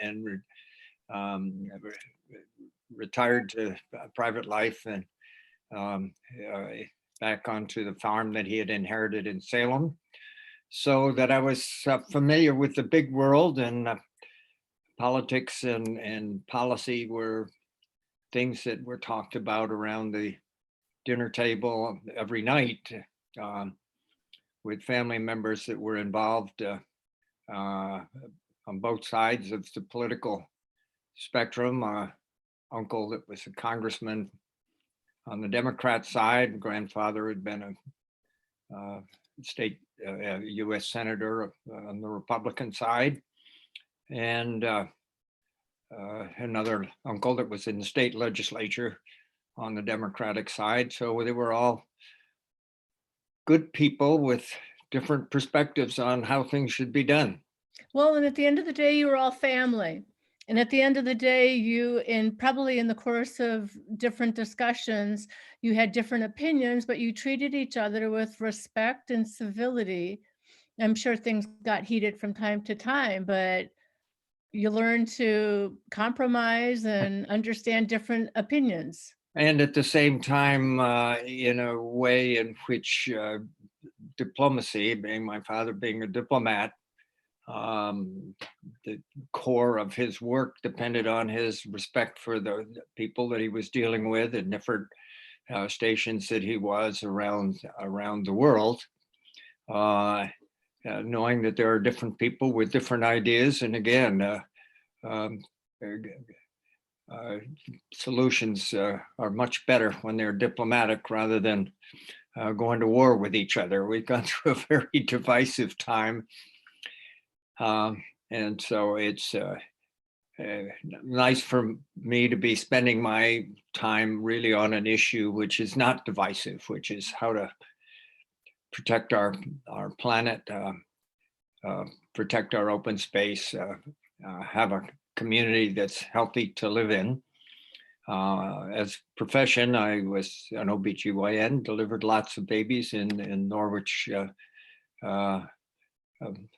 and retired to private life and back onto the farm that he had inherited in Salem, so that I was familiar with the big world, and politics and policy were things that were talked about around the dinner table every night with family members that were involved on both sides of the political spectrum. Uncle that was a congressman on the Democrat side, grandfather had been a state U.S. senator on the Republican side, and another uncle that was in the state legislature on the Democratic side. So they were all good people with different perspectives on how things should be done. Well, and at the end of the day, you were all family. And at the end of the day, probably in the course of different discussions, you had different opinions, but you treated each other with respect and civility. I'm sure things got heated from time to time, but you learned to compromise and understand different opinions. And at the same time, in a way in which diplomacy, being my father being a diplomat, the core of his work depended on his respect for the people that he was dealing with in different stations that he was around the world, knowing that there are different people with different ideas. And again, solutions are much better when they're diplomatic rather than going to war with each other. We've gone through a very divisive time. And so it's nice for me to be spending my time really on an issue which is not divisive, which is how to protect our planet, protect our open space, have a community that's healthy to live in. As a profession, I was an OBGYN, delivered lots of babies in Norwich,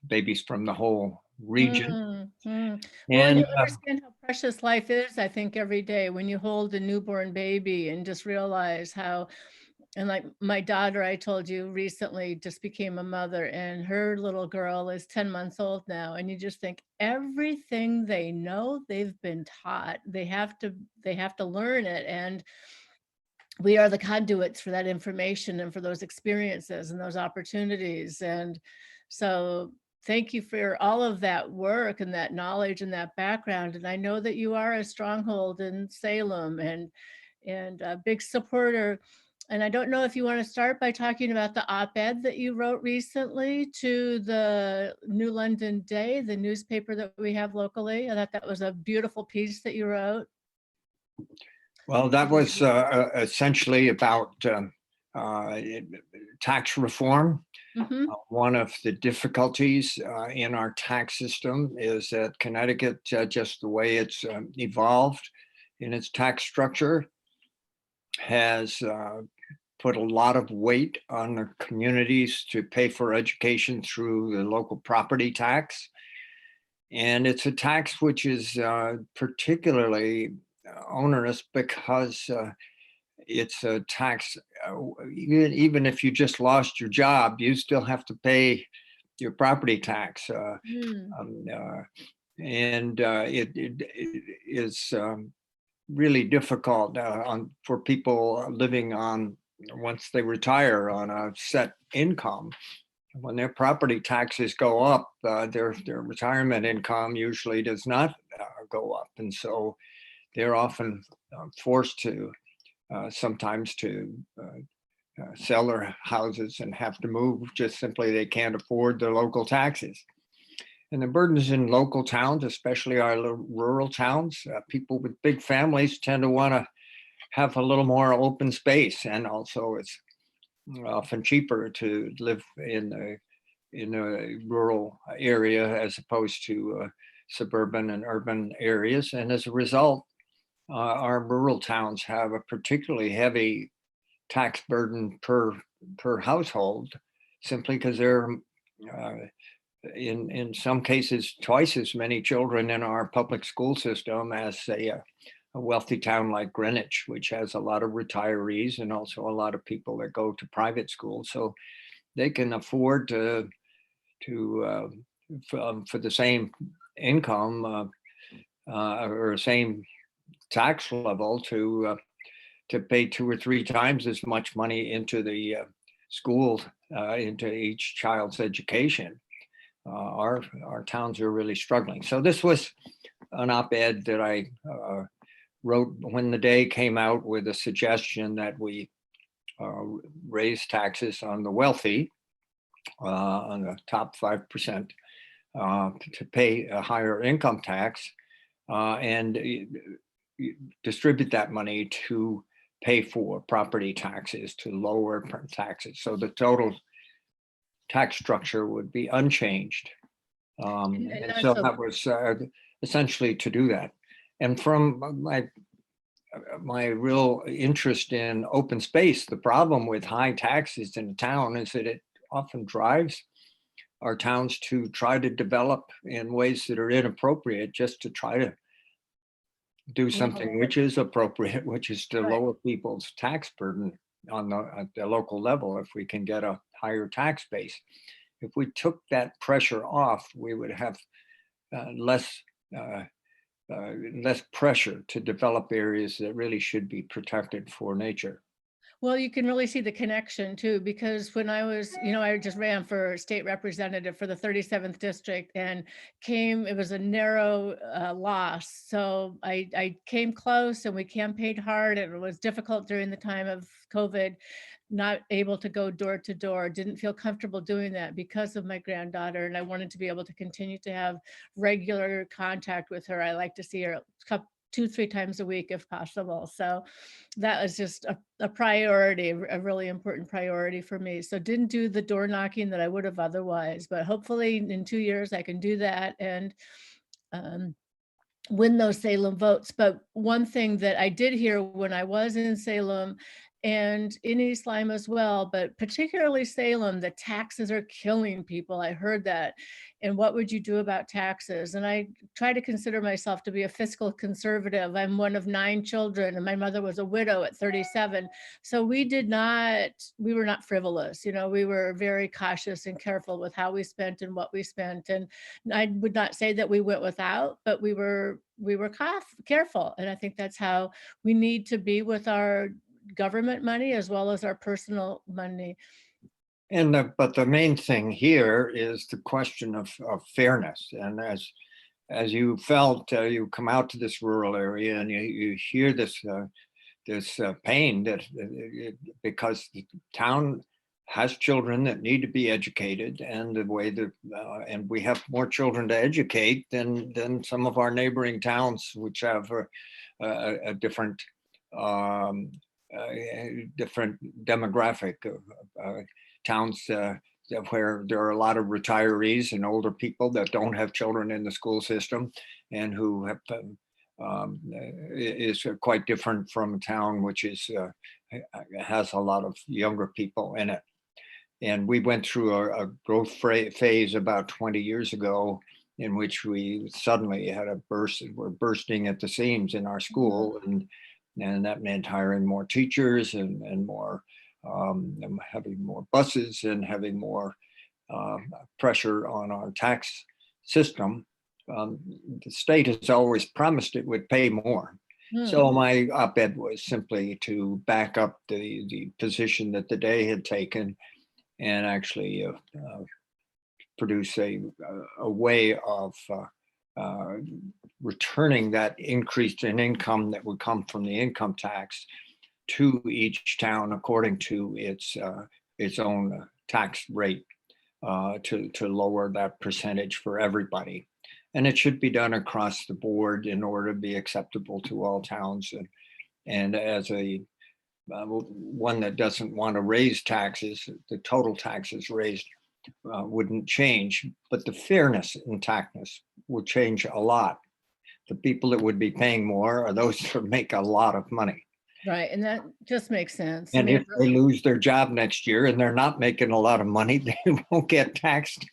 babies from the whole region. Well, And you understand how precious life is, I think, every day when you hold a newborn baby and just realize how, and like my daughter, I told you recently, just became a mother, and her little girl is 10 months old now. And you just think everything they know, they've been taught. They have to learn it. And we are the conduits for that information and for those experiences and those opportunities. And so thank you for all of that work and that knowledge and that background. And I know that you are a stronghold in Salem and a big supporter. And I don't know if you want to start by talking about the op-ed that you wrote recently to the New London Day, the newspaper that we have locally. I thought that was a beautiful piece that you wrote. Well, that was essentially about tax reform. One of the difficulties in our tax system is that Connecticut, just the way it's evolved in its tax structure, has put a lot of weight on the communities to pay for education through the local property tax. And it's a tax which is particularly onerous because it's a tax, even if you just lost your job, you still have to pay your property tax. And it is really difficult for people living on, once they retire, on a set income. When their property taxes go up, their retirement income usually does not go up. And so they're often forced to sometimes to sell their houses and have to move. Just simply they can't afford the local taxes. And the burdens in local towns, especially our rural towns, people with big families tend to want to have a little more open space. And also it's often cheaper to live in a rural area as opposed to suburban and urban areas. And as a result, our rural towns have a particularly heavy tax burden per household, simply because they're in some cases twice as many children in our public school system as a wealthy town like Greenwich, which has a lot of retirees and also a lot of people that go to private schools. So they can afford for the same income or same tax level to pay 2 or 3 times as much money into the school, into each child's education. Our towns are really struggling. So this was an op-ed that I wrote when the day came out with a suggestion that we raise taxes on the wealthy, on the top 5%, to pay a higher income tax, and distribute that money to pay for property taxes, to lower taxes. So the total tax structure would be unchanged. And so that was essentially to do that. And from my real interest in open space, the problem with high taxes in a town is that it often drives our towns to try to develop in ways that are inappropriate, just to try to do something which is appropriate, which is to lower people's tax burden at the local level if we can get a higher tax base. If we took that pressure off, we would have less pressure to develop areas that really should be protected for nature. Well, you can really see the connection too, because when I was, I just ran for state representative for the 37th district and it was a narrow loss. So I came close and we campaigned hard. It was difficult during the time of COVID, not able to go door to door, didn't feel comfortable doing that because of my granddaughter. And I wanted to be able to continue to have regular contact with her. I like to see her 2-3 times a week if possible. So that was just a priority, a really important priority for me. So didn't do the door knocking that I would have otherwise, but hopefully in 2 years I can do that and win those Salem votes. But one thing that I did hear when I was in Salem and in East Lyme as well, but particularly Salem, the taxes are killing people. I heard that. And what would you do about taxes? And I try to consider myself to be a fiscal conservative. I'm one of 9 children and my mother was a widow at 37. So we were not frivolous. We were very cautious and careful with how we spent and what we spent. And I would not say that we went without, but we were careful. And I think that's how we need to be with our government money as well as our personal money. And but the main thing here is the question of fairness. And as you felt, you come out to this rural area and you hear this pain that because the town has children that need to be educated, and the way that and we have more children to educate than some of our neighboring towns, which have a different different demographic of towns where there are a lot of retirees and older people that don't have children in the school system, and who have is quite different from a town which has a lot of younger people in it. And we went through a growth phase about 20 years ago, in which we suddenly had a burst. We're bursting at the seams in our school, and that meant hiring more teachers and more having more buses and having more pressure on our tax system. The state has always promised it would pay more. So my op-ed was simply to back up the position that the day had taken, and actually produce a way of returning that increase in income that would come from the income tax to each town according to its own tax rate, to lower that percentage for everybody. And it should be done across the board in order to be acceptable to all towns. And as one that doesn't want to raise taxes, the total taxes raised wouldn't change, but the fairness and tactness would change a lot. The people that would be paying more are those that make a lot of money. Right, and that just makes sense. I And mean, if they lose their job next year and they're not making a lot of money, they won't get taxed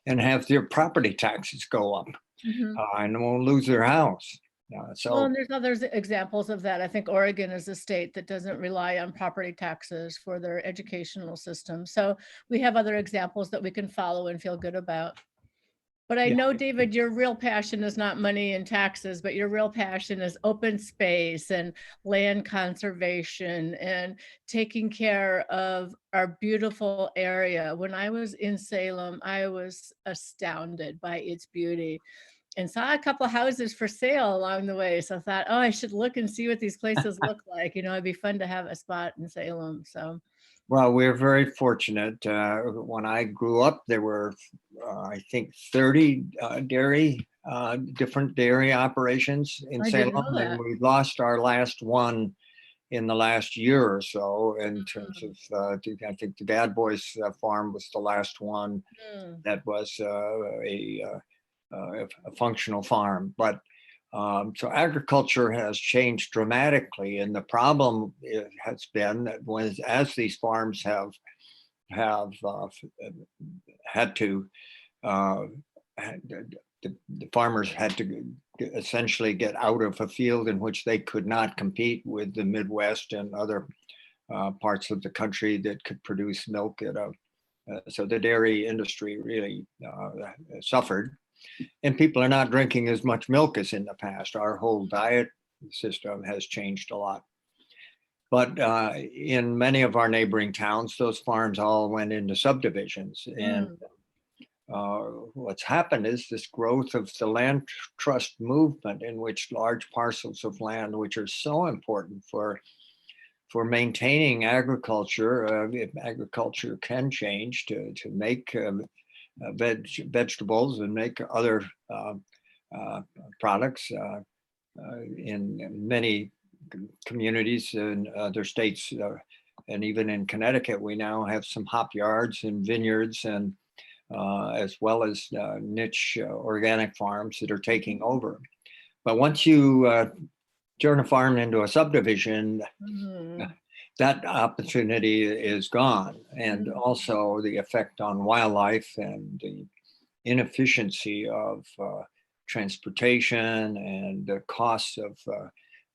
and have their property taxes go up, mhm. and won't lose their house. Well, So and there's other examples of that. I think Oregon is a state that doesn't rely on property taxes for their educational system. So we have other examples that we can follow and feel good about. But I yeah, know, David, your real passion is not money and taxes, but your real passion is open space and land conservation and taking care of our beautiful area. When I was in Salem, I was astounded by its beauty and saw a couple houses for sale along the way. So I thought, oh, I should look and see what these places look like. It'd be fun to have a spot in Salem. So, well, we're very fortunate. When I grew up, there were, I think, 30 different dairy operations in I didn't know Salem, and that. we lost our last one in the last year or so. In terms of, I think the Bad Boys farm was the last one Mm, that was a functional farm. But so agriculture has changed dramatically, and the problem has been that as these farms have had to uh, the farmers had to essentially get out of a field in which they could not compete with the Midwest and other parts of the country that could produce milk at a so the dairy industry really suffered, and people are not drinking as much milk as in the past. Our whole diet system has changed a lot. But in many of our neighboring towns, those farms all went into subdivisions. And mm, what's happened is this growth of the land trust movement, in which large parcels of land, which are so important for maintaining agriculture, if agriculture can change to make vegetables and make other uh, products in many communities in other states. And even in Connecticut, we now have some hop yards and vineyards, and as well as niche organic farms that are taking over. But once you turn a farm into a subdivision, mm, that opportunity is gone. And mm. also the effect on wildlife and the inefficiency of transportation and the costs of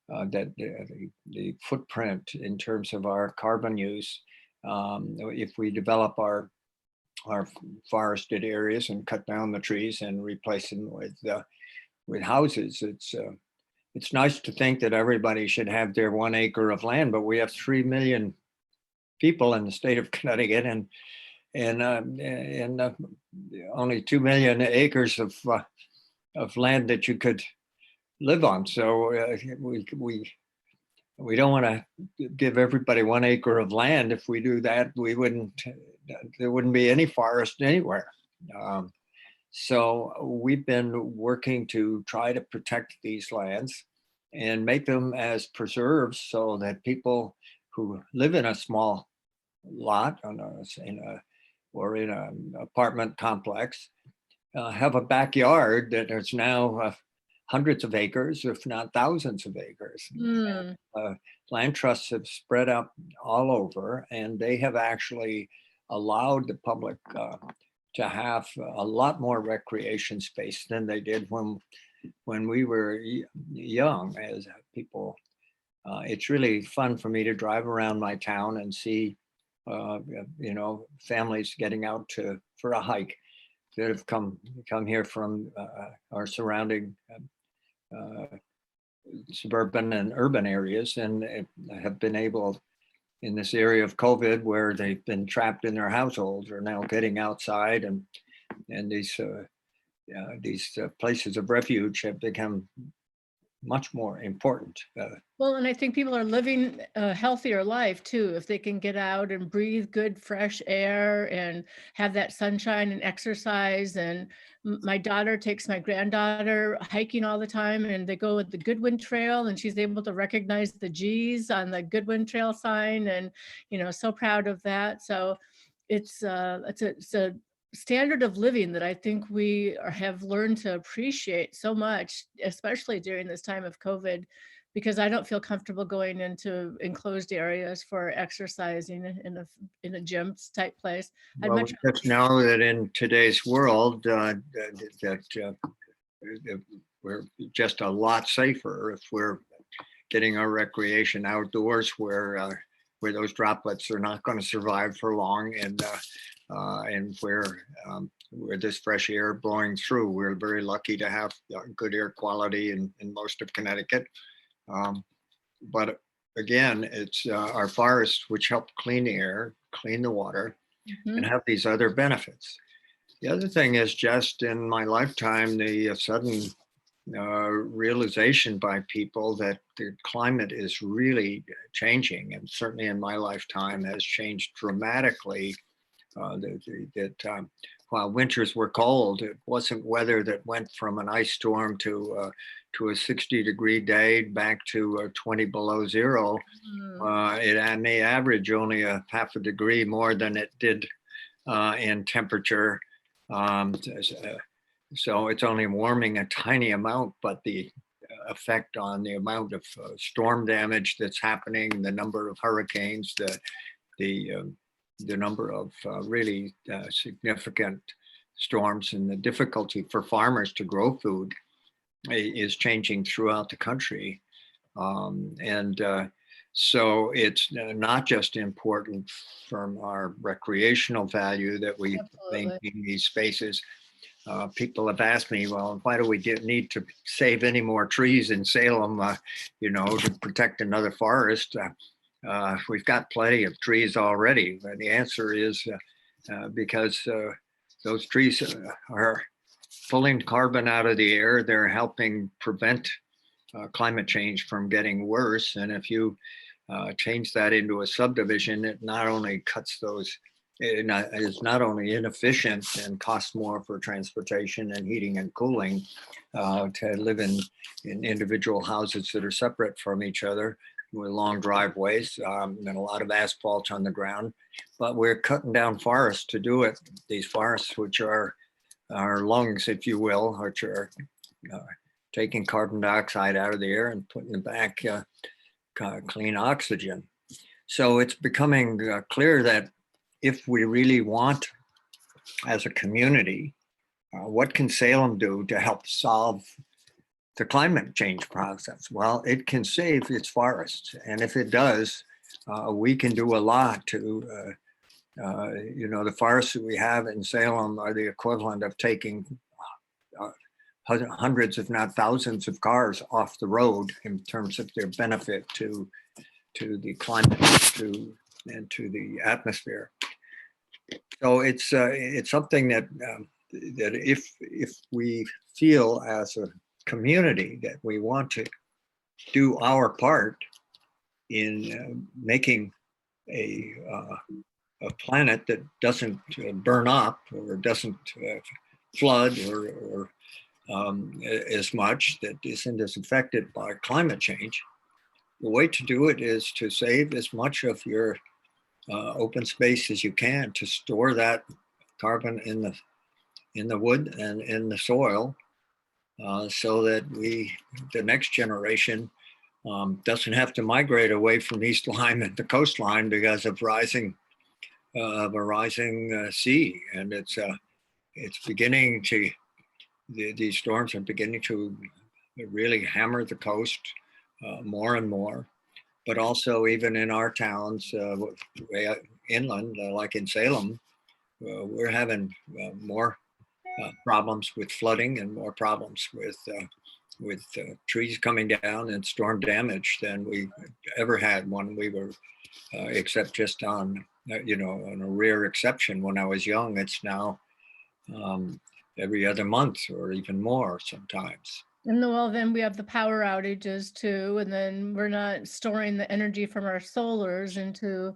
the footprint in terms of our carbon use. If we develop our forested areas and cut down the trees and replace them with houses, it's nice to think that everybody should have their 1 acre of land, but we have 3 million people in the state of Connecticut, and only 2 million acres of land that you could live on. So we don't want to give everybody 1 acre of land. If we do that, there wouldn't be any forest anywhere. Um, so we've been working to try to protect these lands and make them as preserves so that people who live in a small lot or in an apartment complex have a backyard that is now hundreds of acres, if not thousands of acres. Mm. Uh, Land trusts have spread up all over, and they have actually allowed the public to have a lot more recreation space than they did when we were young as people. It's really fun for me to drive around my town and see, families getting out for a hike that have come here from our surrounding uh, suburban and urban areas, and have been able, in this area of COVID where they've been trapped in their households, are now getting outside, and these places of refuge have become much more important. Well, and I think people are living a healthier life too, if they can get out and breathe good, fresh air and have that sunshine and exercise. And my daughter takes my granddaughter hiking all the time, and they go with the Goodwin Trail, and she's able to recognize the G's on the Goodwin Trail sign, and so proud of that. So it's a standard of living that I think we have learned to appreciate so much, especially during this time of COVID, because I don't feel comfortable going into enclosed areas for exercising in a gym type place. I'd Well, much we just know that in today's world, we're just a lot safer if we're getting our recreation outdoors, where those droplets are not going to survive for long, and where there's fresh air blowing through. We're very lucky to have good air quality in most of Connecticut. But again, it's our forests which help clean the air, clean the water, and have these other benefits. The other thing is, just in my lifetime, the sudden realization by people that the climate is really changing, and certainly in my lifetime has changed dramatically. While winters were cold, it wasn't weather that went from an ice storm to a 60-degree day back to 20 below zero. It may average only a half a degree more than it did in temperature. So it's only warming a tiny amount, but the effect on the amount of storm damage that's happening, the number of hurricanes, the number of really significant storms, and the difficulty for farmers to grow food is changing throughout the country. So it's not just important from our recreational value that we maintain these spaces. People have asked me, well, why do we need to save any more trees in Salem, to protect another forest? We've got plenty of trees already. And the answer is because those trees are pulling carbon out of the air. They're helping prevent climate change from getting worse. And if you change that into a subdivision, it not only cuts those, it is not only inefficient and costs more for transportation and heating and cooling to live in individual houses that are separate from each other with long driveways and a lot of asphalt on the ground, but we're cutting down forests to do it. These forests, which are our lungs, if you will, which are taking carbon dioxide out of the air and putting it back clean oxygen. So it's becoming clear that if we really want, as a community, what can Salem do to help solve the climate change process? Well, it can save its forests. And if it does, we can do a lot to, the forests that we have in Salem are the equivalent of taking hundreds, if not thousands of cars off the road in terms of their benefit to the climate and to the atmosphere. So it's something that if we feel as a community that we want to do our part in making a planet that doesn't burn up or doesn't flood or as much, that isn't as affected by climate change, the way to do it is to save as much of your open space as you can, to store that carbon in the wood and in the soil, so that the next generation doesn't have to migrate away from East Lyme and the coastline because of a rising sea. And it's beginning to, these storms are beginning to really hammer the coast more and more. But also even in our towns, way inland, like in Salem, we're having more problems with flooding and more problems with trees coming down and storm damage than we ever had when we were, except just on, on a rare exception when I was young. It's now every other month or even more sometimes. And well, then we have the power outages too, and then we're not storing the energy from our solars into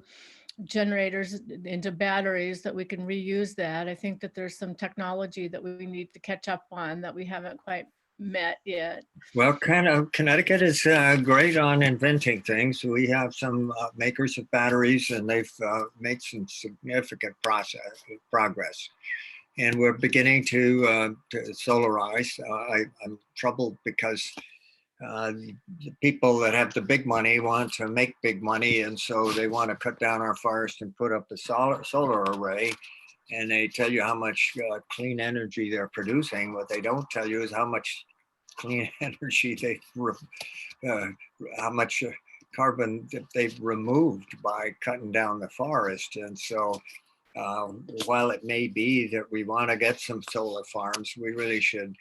generators, into batteries that we can reuse that. I think that there's some technology that we need to catch up on that we haven't quite met yet. Well, Connecticut is great on inventing things. We have some makers of batteries, and they've made some significant progress. and we're beginning to solarize. I'm troubled because the people that have the big money want to make big money, and so they want to cut down our forest and put up a solar array. And they tell you how much clean energy they're producing. What they don't tell you is how much clean energy how much carbon that they've removed by cutting down the forest. And so while it may be that we want to get some solar farms, we really should,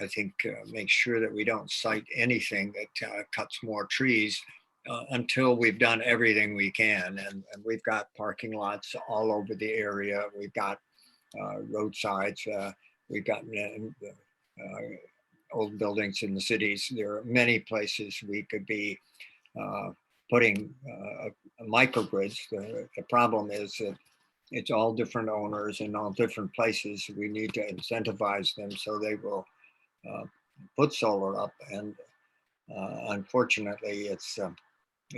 I think, make sure that we don't cite anything that cuts more trees until we've done everything we can. And we've got parking lots all over the area. We've got roadsides. We've got old buildings in the cities. There are many places we could be putting microgrids. The problem is that it's all different owners in all different places. We need to incentivize them so they will put solar up. And unfortunately, it's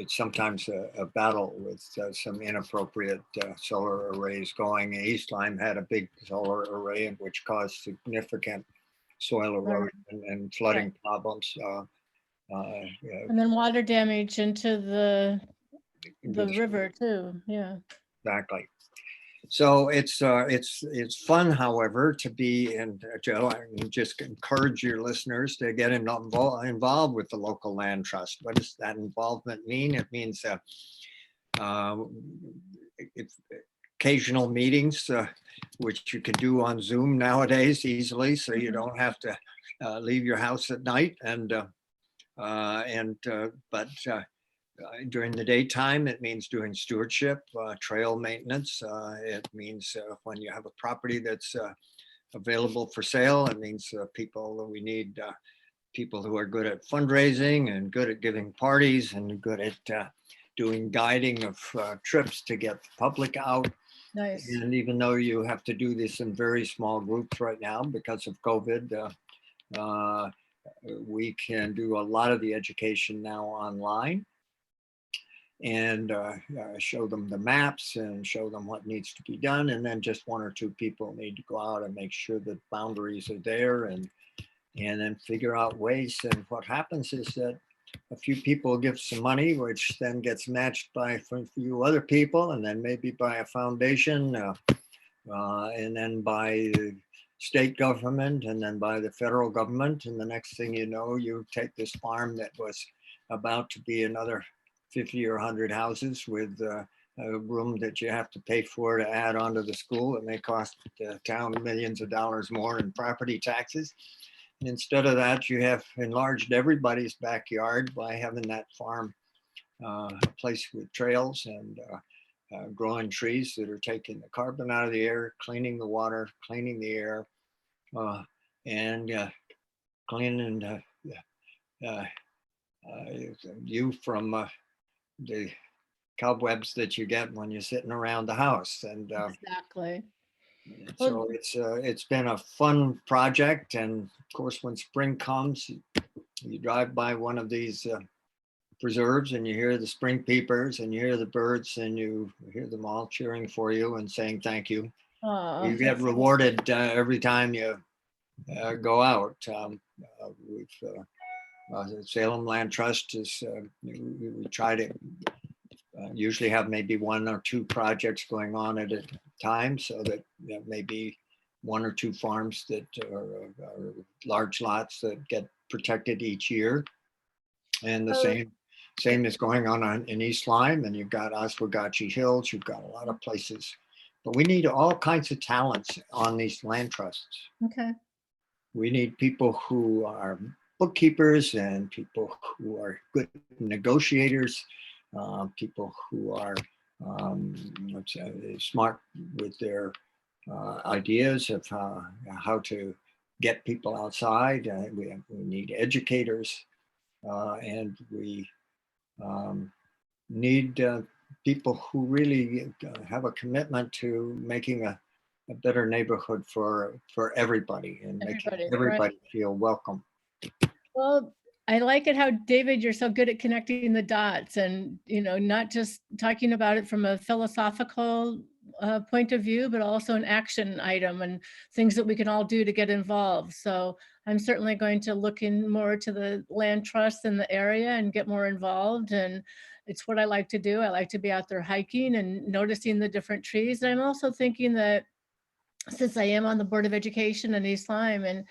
sometimes a battle with some inappropriate solar arrays going. East Lyme had a big solar array which caused significant soil erosion and flooding problems. And then water damage into the river too. Yeah. Exactly. So it's fun, however, to be, and Joe, I just encourage your listeners to get involved with the local land trust. What does that involvement mean? It means occasional meetings, which you can do on Zoom nowadays easily, so you don't have to leave your house at night. But during the daytime, it means doing stewardship, trail maintenance. It means when you have a property that's available for sale, it means we need people who are good at fundraising and good at giving parties and good at doing guiding of trips to get the public out. Nice. And even though you have to do this in very small groups right now because of COVID, we can do a lot of the education now online. And show them the maps and show them what needs to be done. And then just one or two people need to go out and make sure that boundaries are there and then figure out ways. And what happens is that a few people give some money, which then gets matched by a few other people, and then maybe by a foundation, and then by the state government, and then by the federal government. And the next thing you know, you take this farm that was about to be another 50 or 100 houses with a room that you have to pay for to add on to the school. It may cost the town millions of dollars more in property taxes. And instead of that, you have enlarged everybody's backyard by having that farm a place with trails and growing trees that are taking the carbon out of the air, cleaning the water, cleaning the air, and cleaning you from the cobwebs that you get when you're sitting around the house. And exactly. So it's been a fun project. And of course, when spring comes, you drive by one of these preserves and you hear the spring peepers and you hear the birds and you hear them all cheering for you and saying thank you. You get rewarded every time you go out. Salem Land Trust is, we try to usually have maybe one or two projects going on at a time, so that maybe one or two farms that are large lots that get protected each year. And the same is going on in East Lyme, and you've got Oswegatchie Hills, you've got a lot of places. But we need all kinds of talents on these land trusts. Okay. We need people who are bookkeepers and people who are good negotiators, people who are smart with their ideas of how to get people outside. We need educators, and we need people who really have a commitment to making a better neighborhood for everybody and making everybody feel welcome. Well, I like it how, David, you're so good at connecting the dots and, not just talking about it from a philosophical point of view, but also an action item and things that we can all do to get involved. So I'm certainly going to look in more to the land trusts in the area and get more involved. And it's what I like to do. I like to be out there hiking and noticing the different trees. And I'm also thinking that since I am on the Board of Education in East Lyme, and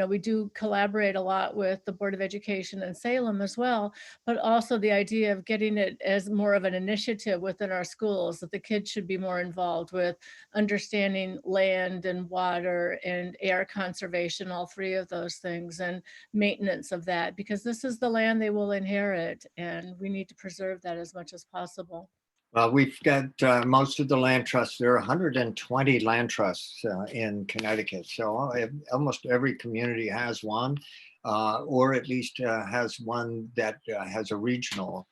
we do collaborate a lot with the Board of Education in Salem as well, but also the idea of getting it as more of an initiative within our schools, that the kids should be more involved with understanding land and water and air conservation, all three of those things, and maintenance of that, because this is the land they will inherit, and we need to preserve that as much as possible. Well, we've got most of the land trusts. There are 120 land trusts in Connecticut. So almost every community has one, or at least has one that has a regional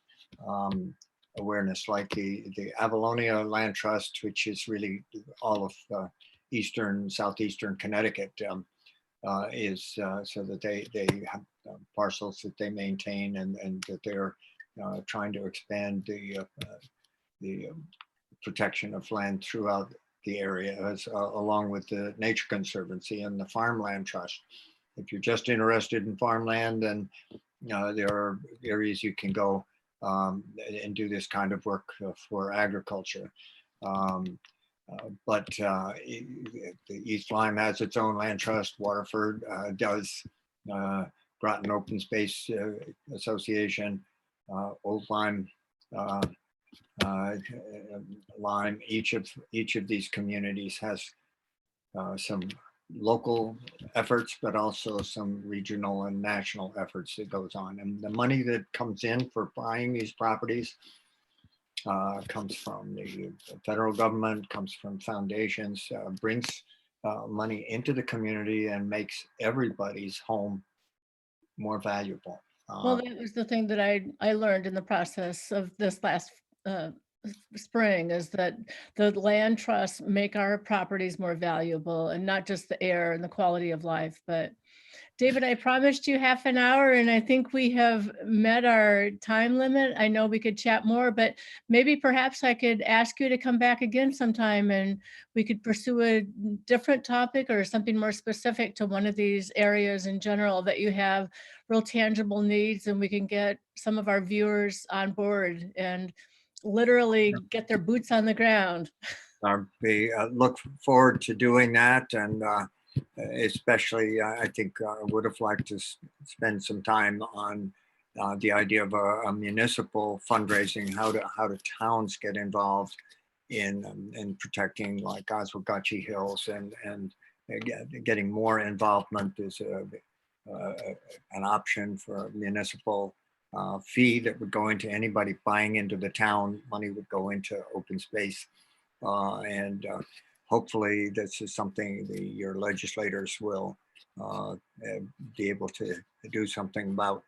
awareness, like the Avalonia Land Trust, which is really all of southeastern Connecticut, is so that they have parcels that they maintain, and that they're trying to expand the protection of land throughout the area, along with the Nature Conservancy and the Farmland Trust. If you're just interested in farmland, then there are areas you can go and do this kind of work for agriculture. But the East Lyme has its own land trust. Waterford does. Groton Open Space Association, Old Lyme, Lyme. Each of these communities has some local efforts, but also some regional and national efforts that goes on. And the money that comes in for buying these properties comes from the federal government, comes from foundations, brings money into the community and makes everybody's home more valuable. Well, that was the thing that I learned in the process of this last spring, is that the land trusts make our properties more valuable, and not just the air and the quality of life. But David, I promised you half an hour, and I think we have met our time limit. I know we could chat more, but maybe perhaps I could ask you to come back again sometime, and we could pursue a different topic or something more specific to one of these areas in general that you have real tangible needs, and we can get some of our viewers on board and literally get their boots on the ground. We look forward to doing that, and especially I think I would have liked to spend some time on the idea of a municipal fundraising, how do towns get involved in protecting like Oswegatchie Hills, and getting more involvement is an option for a municipal fee that would go into anybody buying into the town. Money would go into open space, and hopefully this is something your legislators will be able to do something about,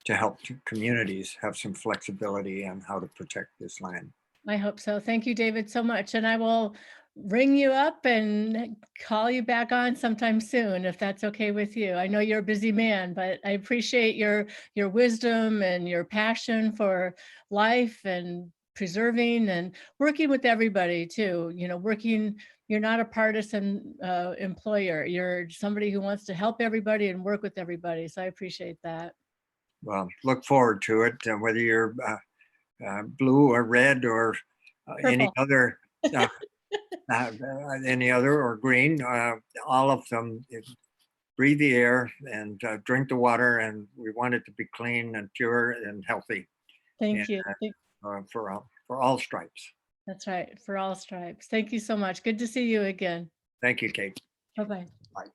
to help communities have some flexibility on how to protect this land. I hope so. Thank you, David, so much. And I will ring you up and call you back on sometime soon, if that's okay with you. I know you're a busy man, but I appreciate your wisdom and your passion for life and preserving and working with everybody too. You're not a partisan employer. You're somebody who wants to help everybody and work with everybody. So I appreciate that. Well, look forward to it, whether you're blue or red or any other or green, all of them. Breathe the air and drink the water, and we want it to be clean and pure and healthy. Thank you. For all stripes. That's right, for all stripes. Thank you so much. Good to see you again. Thank you, Cate. Bye-bye.